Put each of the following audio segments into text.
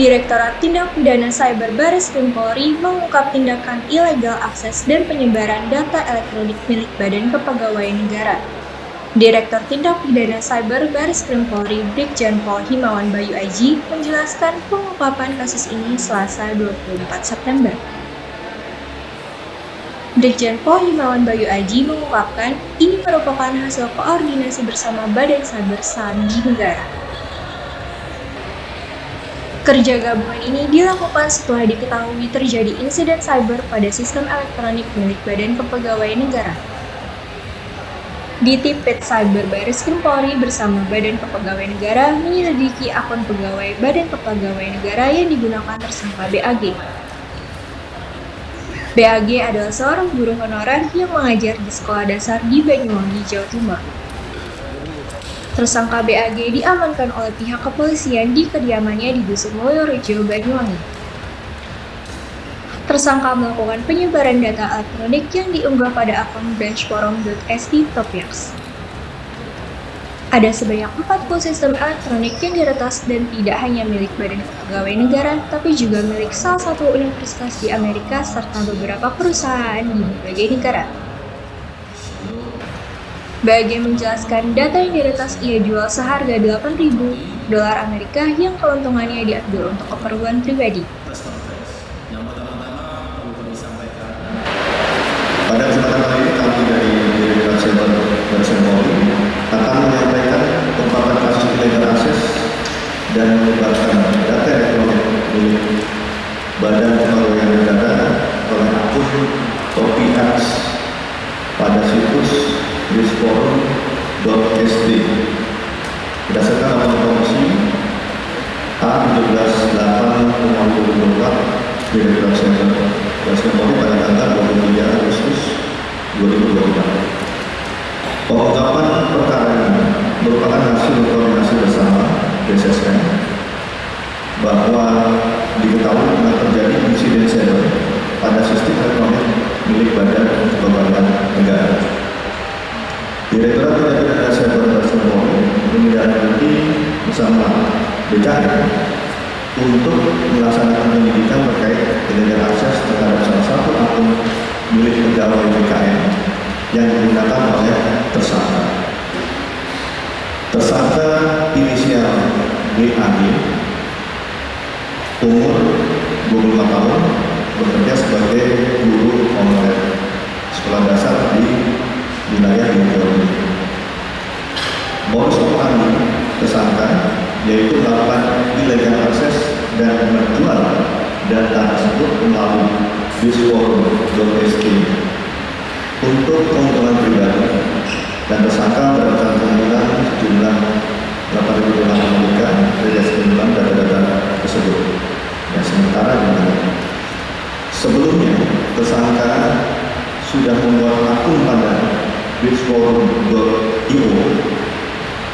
Direktorat Tindak Pidana Cyber Barreskrim Polri mengungkap tindakan ilegal akses dan penyebaran data elektronik milik Badan Kepegawaian Negara. Direktur Tindak Pidana Cyber Barreskrim Polri Brigjen Pol Himawan Bayu Aji menjelaskan pengungkapan kasus ini Selasa 24 September. Brigjen Pol Himawan Bayu Aji mengungkapkan ini merupakan hasil koordinasi bersama Badan Cyber Sandi Negara. Kerja gabungan ini dilakukan setelah diketahui terjadi insiden cyber pada sistem elektronik milik Badan Kepegawaian Negara. Ditipit Cyber Barreskrim Polri bersama Badan Kepegawaian Negara menyelidiki akun pegawai Badan Kepegawaian Negara yang digunakan tersangka BAG. BAG adalah seorang guru honorer yang mengajar di sekolah dasar di Banyuwangi, Jawa Timur. Tersangka BAG diamankan oleh pihak kepolisian di kediamannya di Dusun Mulyorejo, Banyuwangi. Tersangka melakukan penyebaran data elektronik yang diunggah pada akun branchforum.st Topiax. Ada sebanyak 40 sistem elektronik yang diretas dan tidak hanya milik Badan Kepegawaian Negara, tapi juga milik salah satu universitas di Amerika serta beberapa perusahaan di berbagai negara. BAG menjelaskan data yang diretas ia jual seharga $8.000 Amerika yang keuntungannya diambil untuk keperluan pribadi. Yang pertama-tama perlu kami sampaikan. Pada kesempatan kali ini kami dari Direktorat Cyber Barreskrim Polri akan menyampaikan pengungkapan kasus illegal access dan menyebarkan data elektronik milik Badan Kepegawaian Negara oleh akun Topiax pada situs branchforum.st berdasarkan laporan informasi A17/8/2024 Direktorat Cyber Barreskrim Polri pada tanggal 23 Agustus 2024. Pengungkapan perkara ini merupakan hasil koordinasi bersama BSSN bahwa diketahui telah terjadi insiden cyber pada sistem elektronik milik Badan Kepegawaian Negara. Direktorat Tindak Pidana Cyber Barreskrim Polri menindaklanjuti bersama BKN untuk melaksanakan penyidikan terkait illegal access terhadap salah satu akun milik pegawai BKN yang digunakan oleh tersangka. Tersangka inisial BAG, umur 25 tahun, bekerja sebagai guru honorer sekolah dasar di wilayah Banyuwangi. Modus operandi tersangka yaitu melakukan illegal access dan menjual data tersebut melalui branchforum.st untuk keuntungan pribadi, dan tersangka mendapatkan keuntungan sejumlah $8.000 Amerika dari sejumlah data-data tersebut. Yang sementara sebelumnya tersangka sudah membuat akun pada branchforum.io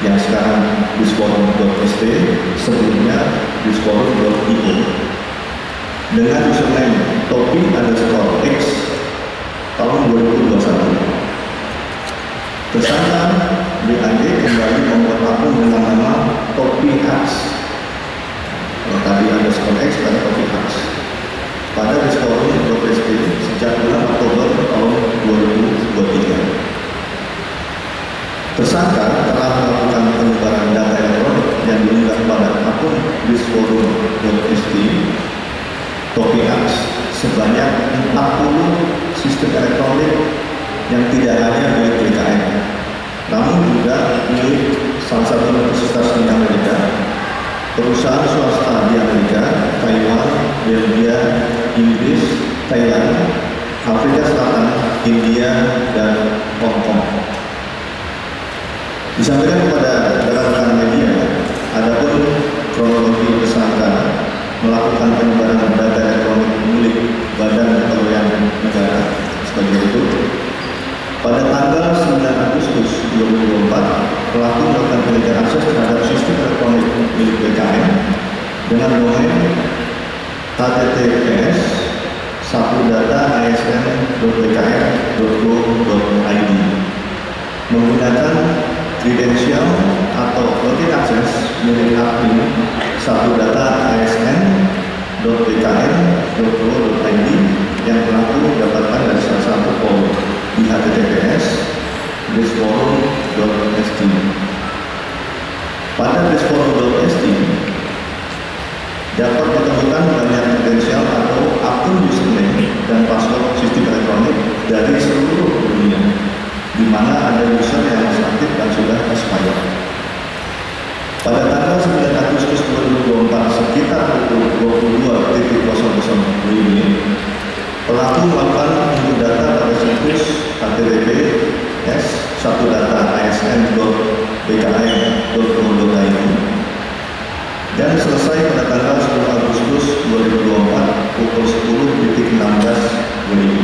yang sekarang branchforum.st, sebelumnya branchforum.io dengan username topi_x tahun 2021. Tersangka BAG kembali membuat akun dengan nama Topiax. Tadi _x pada Topiax pada branchforum.st sejak bulan Oktober tahun 2023. Tersangka telah melakukan penyebaran data elektronik yang diunggah pada akun branchforum.st Topiax sebanyak 40 sistem elektronik yang tidak hanya milik BKN, namun juga milik salah satu universitas di Amerika, perusahaan swasta di Amerika, Taiwan, Belgia, Inggris, Thailand, Afrika Selatan, India, dan Hong Kong. Disampaikan kepada rekan-rekan media, adapun kronologi tersangka melakukan penyebaran data elektronik milik Badan Kepegawaian Negara sebagai berikut. Pada tanggal 9 Agustus 2024, pelaku melakukan illegal akses terhadap sistem elektronik milik BKN dengan domain https://data.asn.bkn.go.id menggunakan kredensial atau login akses milik admin satu data asn.bkn.go.id yang pelaku dapatkan dari salah satu forum di https://dashforum.sg. Pada dashforum.sg dapat ditemukan banyak kredensial atau akun username dan password sistem elektronik dari seluruh dunia, di mana ada user yang masih aktif dan sudah expired. Pada tanggal 9 Agustus 2024 sekitar pukul 22.00 WIB, pelaku melakukan input data pada situs https://data-asn.bkn.go.id dan selesai pada tanggal 10 Agustus 2024 pukul 10.16 WIB.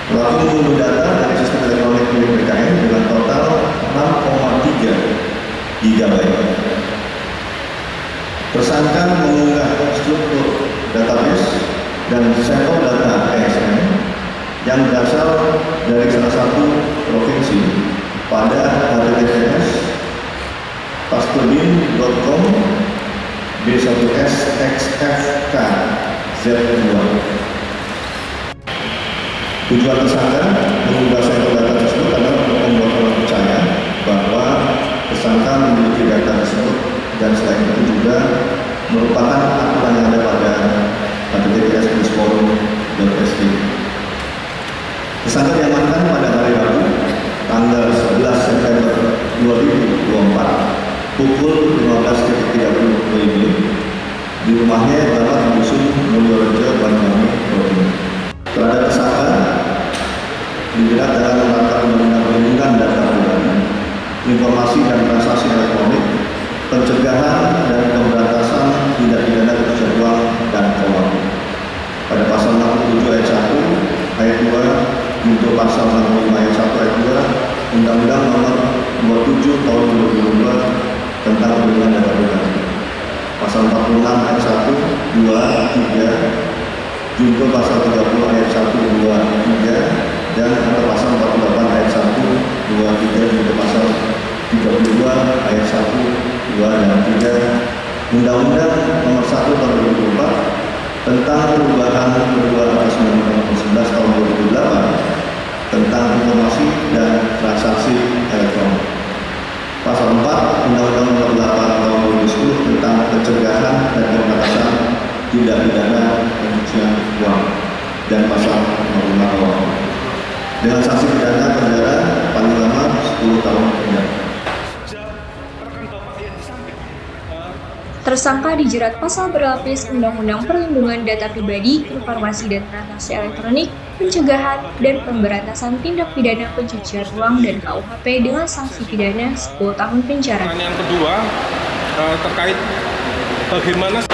Pelaku mengunduh data dari sistem elektronik milik BKN dengan total 6,3 GB. Tersangka mengunggah struktur database dan sampel data ASN yang berasal dari salah satu provinsi pada https://pastebin.com B1SXFK-Z2. Tujuan tersangka mengunggah sampel data tersebut adalah untuk membuat orang percaya bahwa tersangka memiliki data tersebut dan selain itu juga merupakan aturan yang ada pada https://dashforum.sg. Tersangka diamankan pada hari Rabu tanggal 11 September 2024 pukul 15.30 WIB di rumahnya yang terdapat di dusun Mulyorejo, Banyuwangi, Jawa Timur. Terhadap tersangka dijerat dalam rangka undang-undang perlindungan data pribadi, informasi dan transaksi elektronik, pencegahan dan pemberantasan tindak pidana pencucian uang dan keuangan. Pada pasal 67 ayat 1 ayat 2 junto pasal 65 ayat 1 ayat 2 Undang-Undang Nomor 27 Tahun 2022 tentang perlindungan data pribadi. Pasal 46 ayat 1, 2, 3 junto pasal 30 ayat 1, 2, 3 dan atau pasal 48 ayat 1, 2, 3 junto pasal 32 ayat 1, 2 dan 3 Undang-Undang Nomor 1 Tahun 2004 tentang perubahan kedua atas Undang-Undang Nomor 11 Tahun 2008 tentang informasi dan transaksi elektronik. Pasal 4 Undang-Undang Nomor 8 Tahun 2010 tentang pencegahan dan pemberantasan tindak pidana pencucian uang dan pasal 65 KUHP dengan sanksi pidana penjara paling lama 10 tahun penjara. Tersangka dijerat pasal berlapis Undang-Undang Perlindungan Data Pribadi, Informasi dan Transaksi Elektronik, Pencegahan dan Pemberantasan Tindak Pidana Pencucian Uang dan KUHP dengan sanksi pidana 10 tahun penjara. Yang kedua terkait bagaimana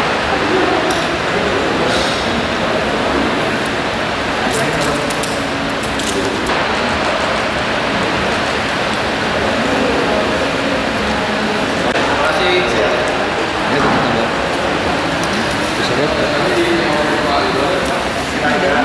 Ada